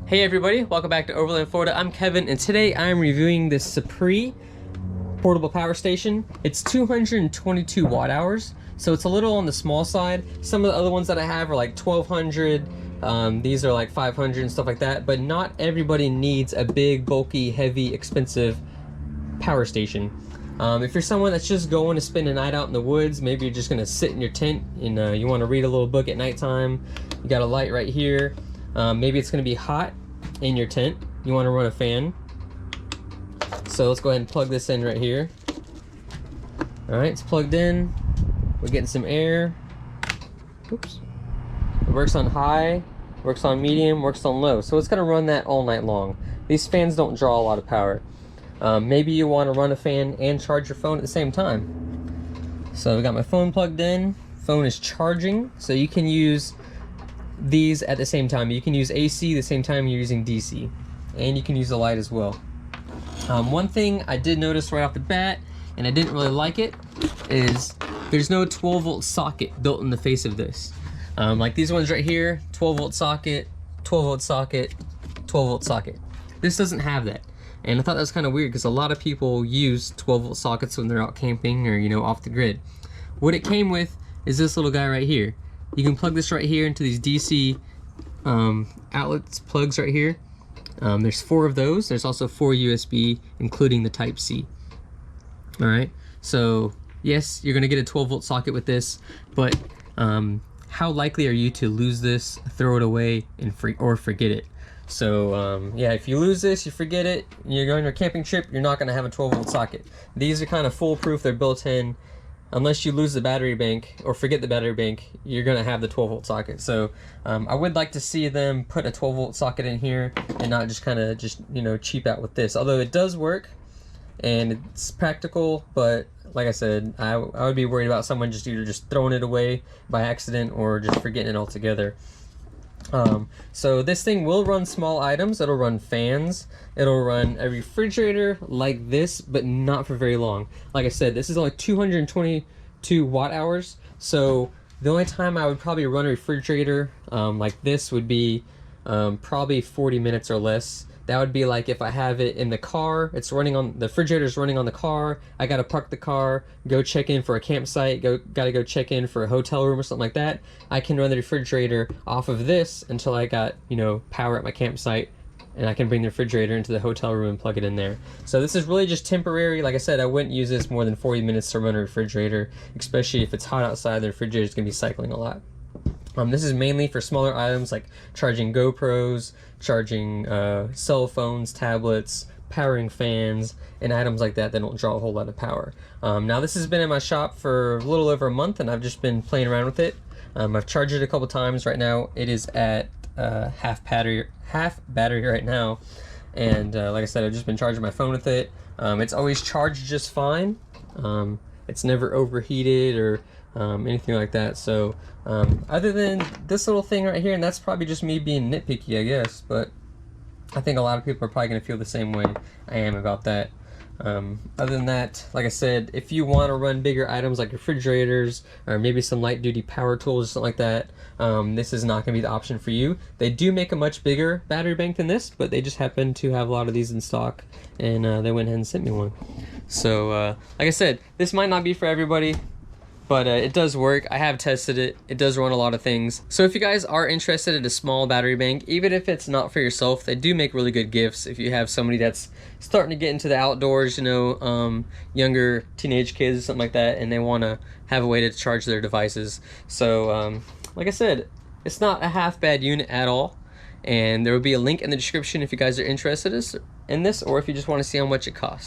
Hey everybody, welcome back to Overland, Florida. I'm Kevin, and today I'm reviewing this Suparee portable power station. It's 222 watt hours, so it's a little on the small side. Some of the other ones that I have are like 1200. These are like 500 and stuff like that, but not everybody needs a big, bulky, heavy, expensive power station. If you're someone that's just going to spend a night out in the woods, maybe you're just going to sit in your tent and you want to read a little book at nighttime, you got a light right here. Maybe it's going to be hot in your tent, you want to run a fan. So let's go ahead and plug this in right here. Alright, it's plugged in. We're getting some air. Oops. It works on high, works on medium, works on low. So it's going to run that all night long. These fans don't draw a lot of power. Maybe you want to run a fan and charge your phone at the same time. So we got my phone plugged in. Phone is charging, so you can use these at the same time. You can use AC the same time you're using DC, and you can use the light as well. One thing I did notice right off the bat, and I didn't really like it, is there's no 12 volt socket built in the face of this. Like these ones right here, 12 volt socket, 12 volt socket, 12 volt socket. This doesn't have that. And I thought that was kind of weird because a lot of people use 12 volt sockets when they're out camping or, you know, off the grid. What it came with is this little guy right here. You can plug this right here into these DC outlets, plugs right here. There's 4 of those. There's also 4 USB, including the Type C. All right. So yes, you're gonna get a 12 volt socket with this, but how likely are you to lose this, throw it away, and forget it? So yeah, if you lose this, you forget it, you're going on a camping trip, you're not gonna have a 12 volt socket. These are kind of foolproof. They're built in. Unless you lose the battery bank or forget the battery bank, you're gonna have the 12 volt socket. So I would like to see them put a 12 volt socket in here and not just kind of you know, cheap out with this. Although it does work and it's practical, but like I said, I would be worried about someone just either just throwing it away by accident or just forgetting it altogether. So this thing will run small items. It'll run fans, it'll run a refrigerator like this, but not for very long. Like I said, this is only 222 watt hours, so the only time I would probably run a refrigerator like this would be probably 40 minutes or less. That would be like if I have it in the car, it's running on, the refrigerator's running on the car, I gotta park the car, go check in for a campsite, gotta go check in for a hotel room or something like that. I can run the refrigerator off of this until I got, you know, power at my campsite, and I can bring the refrigerator into the hotel room and plug it in there. So this is really just temporary. Like I said, I wouldn't use this more than 40 minutes to run a refrigerator, especially if it's hot outside, the refrigerator's gonna be cycling a lot. This is mainly for smaller items like charging Gopros, charging cell phones, tablets, powering fans, and items like that that don't draw a whole lot of power. Now this has been in my shop for a little over a month, and I've just been playing around with it. I've charged it a couple times. Right now it is at half battery right now, and like I said, I've just been charging my phone with it. It's always charged just fine. It's never overheated or anything like that. So other than this little thing right here, and that's probably just me being nitpicky, I guess, but I think a lot of people are probably going to feel the same way I am about that. Other than that, like I said, if you want to run bigger items like refrigerators or maybe some light duty power tools or something like that, this is not going to be the option for you. They do make a much bigger battery bank than this, but they just happen to have a lot of these in stock, and they went ahead and sent me one. So like I said, this might not be for everybody, but it does work. I have tested it. It does run a lot of things. So if you guys are interested in a small battery bank, even if it's not for yourself, they do make really good gifts. If you have somebody that's starting to get into the outdoors, you know, younger teenage kids or something like that, and they want to have a way to charge their devices. So like I said, it's not a half bad unit at all. And there will be a link in the description if you guys are interested in this, or if you just want to see how much it costs.